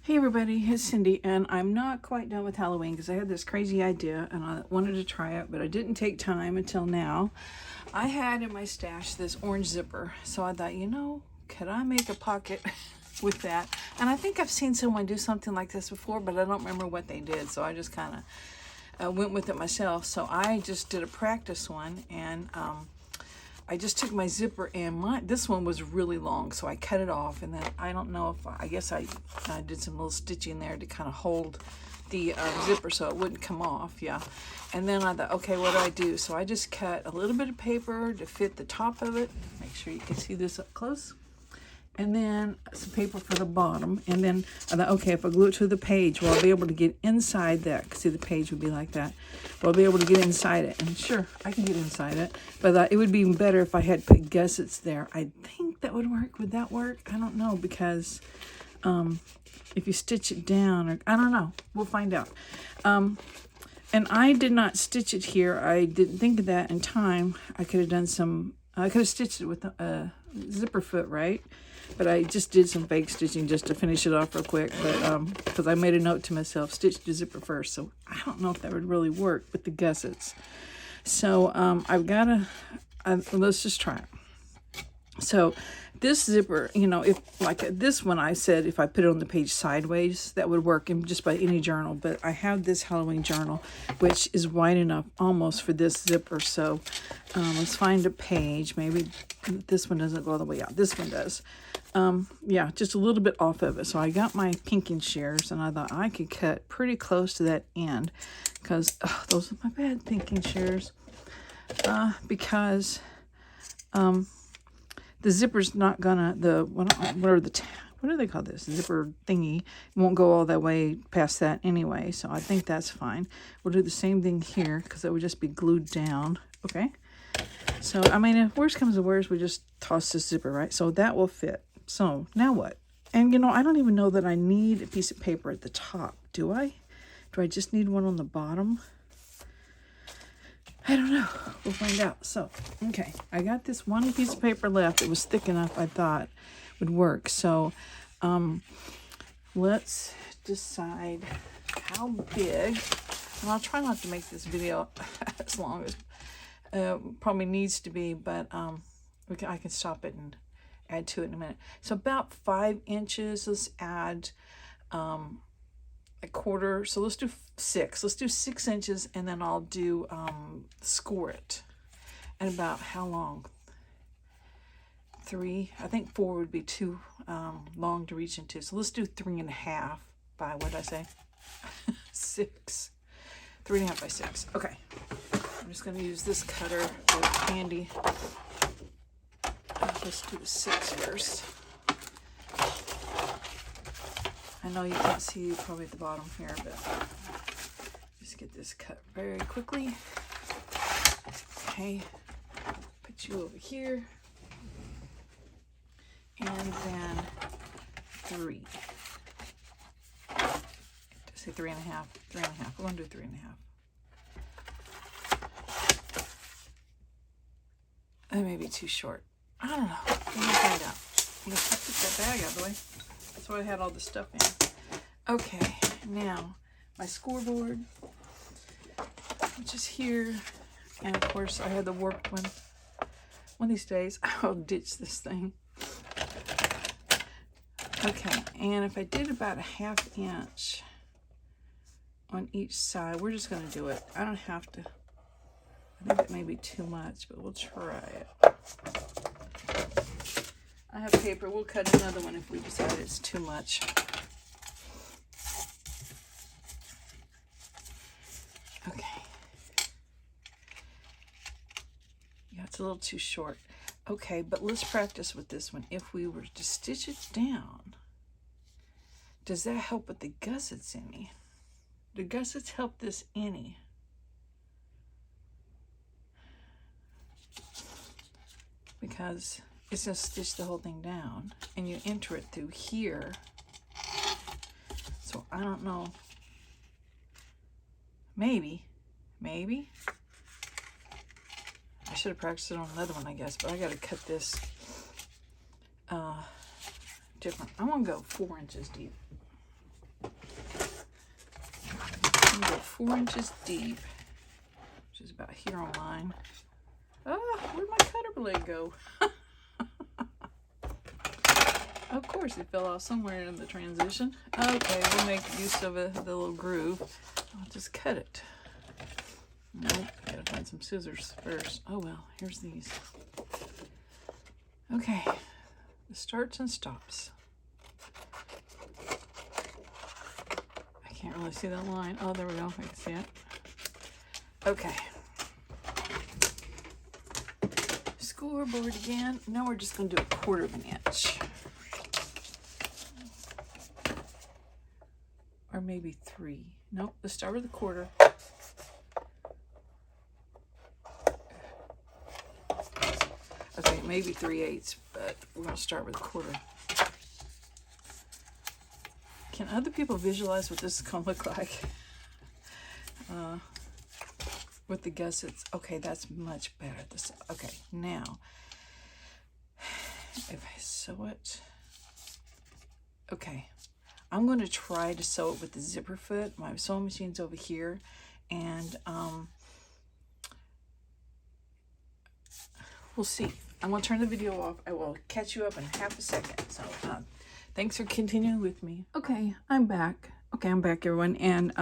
Hey everybody, it's Cindy, and I'm not quite done with Halloween because I had this crazy idea and I wanted to try it, but I didn't take time until now. I had in my stash this orange zipper, so I thought, could I make a pocket with that? And I think I've seen someone do something like this before, but I don't remember what they did, so I just kind of went with it myself. So I just did a practice one, and I just took my zipper, and this one was really long, so I cut it off, and then I don't know if I guess I did some little stitching there to kind of hold the zipper so it wouldn't come off. Yeah. And then I thought, okay, what do I do? So I just cut a little bit of paper to fit the top of it. Make sure you can see this up close. And then some paper for the bottom. And then I thought, okay, if I glue it to the page, well, I'll be able to get inside that. See, the page would be like that. Well, I'll be able to get inside it. And sure, I can get inside it. But I thought it would be even better if I had put gussets there. I think that would work. Would that work? I don't know, because if you stitch it down, or I don't know. We'll find out. And I did not stitch it here. I didn't think of that in time. I could have done some, I could have stitched it with a zipper foot, right? But I just did some fake stitching just to finish it off real quick. But because I made a note to myself, stitch the zipper first. So I don't know if that would really work with the gussets. So I've got to, let's just try it. So this zipper, if like this one, I said if I put it on the page sideways, that would work in just by any journal. But I have this Halloween journal, which is wide enough almost for this zipper. So let's find a page. Maybe this one doesn't go all the way out. This one does. Yeah, just a little bit off of it. So I got my pinking shears, and I thought I could cut pretty close to that end, because those are my bad pinking shears. Because the zipper's not gonna, what do they call this? Zipper thingy won't go all that way past that anyway. So I think that's fine. We'll do the same thing here, because it would just be glued down. Okay. So, I mean, if worst comes to worst, we just toss this zipper, right? So that will fit. So now what? And I don't even know that I need a piece of paper at the top. Do I? Do I just need one on the bottom? I don't know. We'll find out. So, okay. I got this one piece of paper left. It was thick enough, I thought would work. So, let's decide how big. And I'll try not to make this video as long as probably needs to be, but I can stop it and add to it in a minute. So about 5 inches. Let's add a quarter. So let's do 6. Let's do 6 inches, and then I'll do score it. And about how long? 3. I think 4 would be too long to reach into. So let's do 3.5 by, what did I say? 6. 3.5 by 6. Okay. I'm just going to use this cutter that's handy. Let's do the 6 first. I know you can't see probably at the bottom here, but just get this cut very quickly. Okay, put you over here. And then 3. Say 3.5. 3.5. We're going to do 3.5. That may be too short. I don't know. We'll find out. I'm going to put that bag out of the way. That's why I had all the stuff in. Okay, now my scoreboard, which is here. And of course, I had the warped one. One of these days, I'll ditch this thing. Okay, and if I did about a 1/2 inch on each side, we're just going to do it. I don't have to. I think it may be too much, but we'll try it. I have paper. We'll cut another one if we decide it's too much. Okay. Yeah, it's a little too short. Okay, but let's practice with this one. If we were to stitch it down, does that help with the gussets any? Do gussets help this any? Because it's going to stitch the whole thing down, and you enter it through here. So I don't know. Maybe. I should have practiced it on another one, I guess, but I got to cut this different. I'm going to go 4 inches deep. I'm gonna go 4 inches deep, which is about here on mine. Oh, where'd my cutter blade go? Of course, it fell off somewhere in the transition. Okay, we'll make use of the little groove. I'll just cut it. Nope, gotta find some scissors first. Oh well, here's these. Okay, the starts and stops. I can't really see that line. Oh, there we go. I can see it. Okay. Scoreboard again. Now we're just going to do 1/4 of an inch. Or maybe 3. Nope, let's start with 1/4. Okay, maybe 3/8, but we're going to start with 1/4. Can other people visualize what this is going to look like? With the gussets. Okay, that's much better. Okay, now, if I sew it, okay, I'm going to try to sew it with the zipper foot. My sewing machine's over here, and we'll see. I'm going to turn the video off. I will catch you up in half a second. So, thanks for continuing with me. Okay, I'm back. Okay, I'm back, everyone. And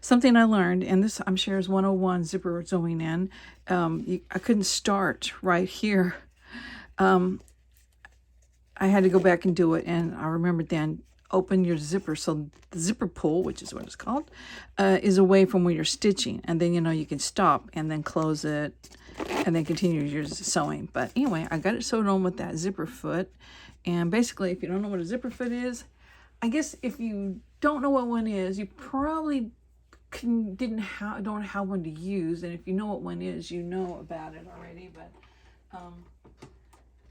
something I learned, and this I'm sure is 101 zipper sewing in. I couldn't start right here. I had to go back and do it, and I remembered then open your zipper. So the zipper pull, which is what it's called, is away from where you're stitching, and then you can stop and then close it, and then continue your sewing. But anyway, I got it sewed on with that zipper foot, and basically, if you don't know what a zipper foot is, I guess if you don't know what one is, you probably don't have one to use, and if you know what one is, you know about it already. But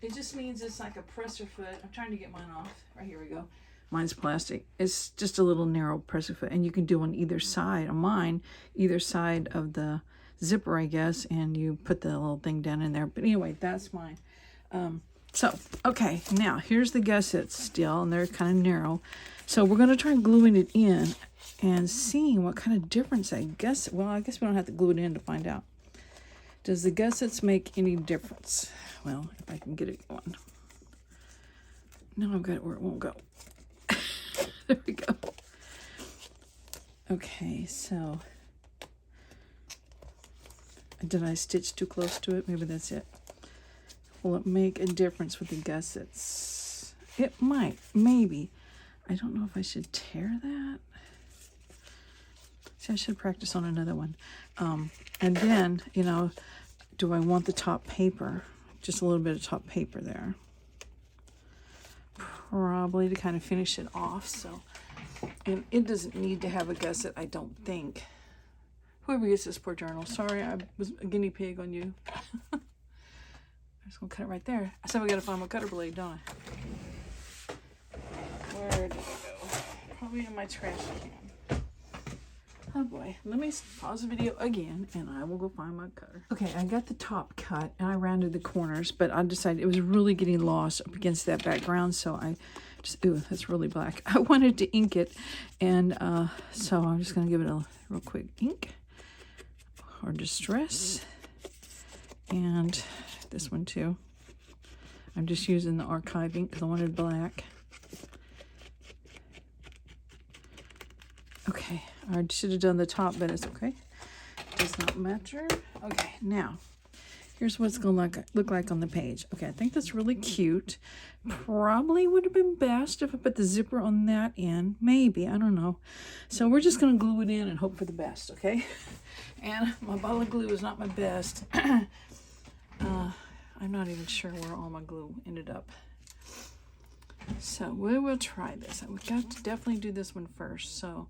it just means it's like a presser foot. I'm trying to get mine off. Right, here we go. Mine's plastic. It's just a little narrow presser foot, and you can do on either side. On mine, either side of the zipper, I guess, and you put the little thing down in there. But anyway, that's mine. So, okay, now here's the gussets still, and they're kind of narrow. So we're going to try gluing it in and seeing what kind of difference I guess we don't have to glue it in to find out. Does the gussets make any difference? Well, if I can get it going. Now I've got it where it won't go. There we go. Okay, so did I stitch too close to it? Maybe that's it. Will it make a difference with the gussets? It might, maybe. I don't know if I should tear that. See, I should practice on another one. And then, do I want the top paper? Just a little bit of top paper there. Probably to kind of finish it off. So, and it doesn't need to have a gusset, I don't think. Whoever gets this poor journal, sorry, I was a guinea pig on you. I'm just gonna cut it right there. I said we gotta find my cutter blade, don't I? Where did it go? Probably in my trash can. Oh boy, let me pause the video again and I will go find my cutter. Okay, I got the top cut and I rounded the corners, but I decided it was really getting lost up against that background, so I just, ooh, that's really black. I wanted to ink it, and so I'm just gonna give it a real quick ink or distress. And this one too. I'm just using the archive ink because I wanted black. Okay, I should have done the top, but it's okay. Does not matter. Okay, now, here's what it's going to look like on the page. Okay, I think that's really cute. Probably would have been best if I put the zipper on that end. Maybe, I don't know. So we're just going to glue it in and hope for the best, okay? And my bottle of glue is not my best. I'm not even sure where all my glue ended up. So we will try this. We've got to definitely do this one first. So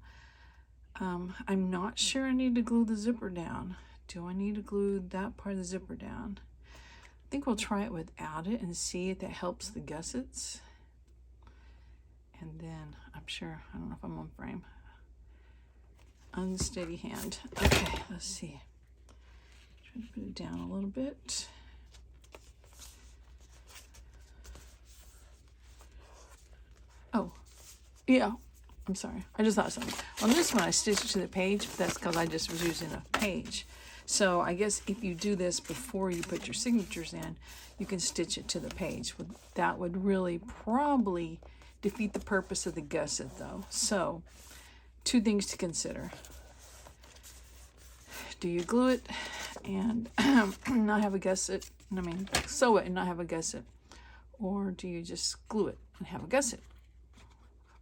I'm not sure I need to glue the zipper down. Do I need to glue that part of the zipper down? I think we'll try it without it and see if that helps the gussets. And then I'm sure, I don't know if I'm on frame. Unsteady hand. Okay, let's see. Try to put it down a little bit. Oh, yeah, I'm sorry, I just thought something. On this one, I stitched it to the page, but that's because I just was using a page. So I guess if you do this before you put your signatures in, you can stitch it to the page. That would really probably defeat the purpose of the gusset though. So 2 things to consider. Do you glue it and not have a gusset? I mean, sew it and not have a gusset. Or do you just glue it and have a gusset?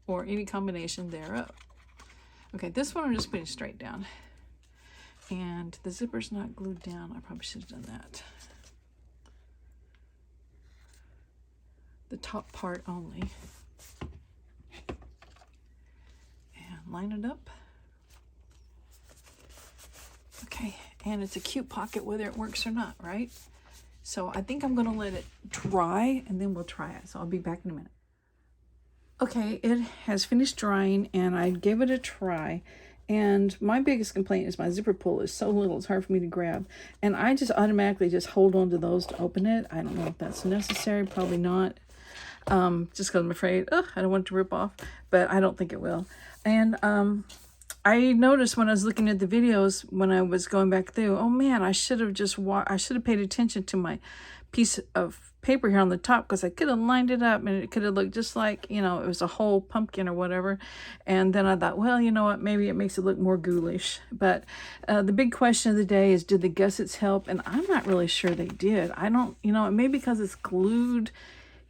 Or any combination thereof. Okay, this one I'm just putting straight down. And the zipper's not glued down. I probably should have done that. The top part only. And line it up. Okay, and it's a cute pocket whether it works or not, right? So I think I'm gonna let it dry and then we'll try it. So I'll be back in a minute. Okay, it has finished drying and I gave it a try. And my biggest complaint is my zipper pull is so little, it's hard for me to grab. And I just automatically just hold on to those to open it. I don't know if that's necessary, probably not. Just because I'm afraid, I don't want it to rip off, but I don't think it will. And I noticed when I was looking at the videos, when I was going back through, oh man, I should have paid attention to my piece of paper here on the top, because I could have lined it up and it could have looked just like, you know, it was a whole pumpkin or whatever. And then I thought, well, you know what, maybe it makes it look more ghoulish. But the big question of the day is, did the gussets help? And I'm not really sure they did. I don't, you know, maybe because it's glued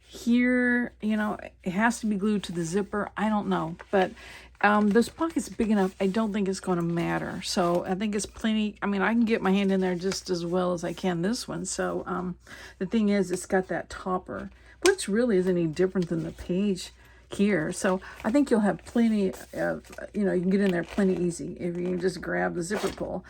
here, you know, it has to be glued to the zipper. I don't know, but this pocket's big enough. I don't think it's going to matter. So I think it's plenty. I mean, I can get my hand in there just as well as I can this one. So the thing is, it's got that topper, which really isn't any different than the page here. So I think you'll have plenty of, you know, you can get in there plenty easy if you just grab the zipper pull.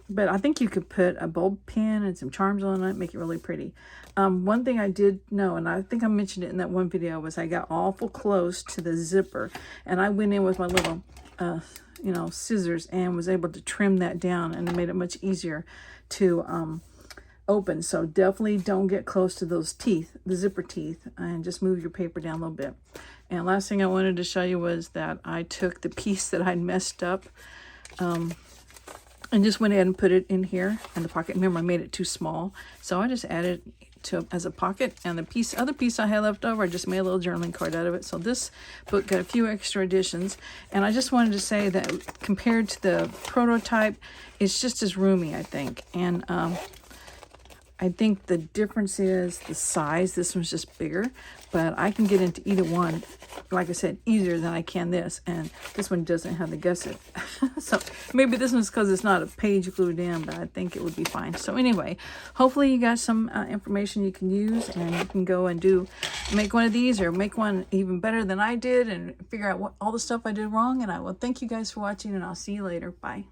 But I think you could put a bulb pin and some charms on it, make it really pretty. One thing I did know, and I think I mentioned it in that one video, was I got awful close to the zipper and I went in with my little, you know, scissors and was able to trim that down, and it made it much easier to open. So definitely don't get close to those teeth, the zipper teeth, and just move your paper down a little bit. And last thing I wanted to show you was that I took the piece that I'd messed up and just went ahead and put it in here in the pocket. Remember, I made it too small, so I just added to as a pocket, and the other piece I had left over, I just made a little journaling card out of it. So this book got a few extra additions, and I just wanted to say that compared to the prototype, it's just as roomy, I think. And I think the difference is the size. This one's just bigger, but I can get into either one, like I said, easier than I can this. And this one doesn't have the gusset. So maybe this one's because it's not a page glued in, but I think it would be fine. So anyway, hopefully you got some information you can use, and you can go and make one of these, or make one even better than I did, and figure out all the stuff I did wrong. And I will thank you guys for watching, and I'll see you later. Bye.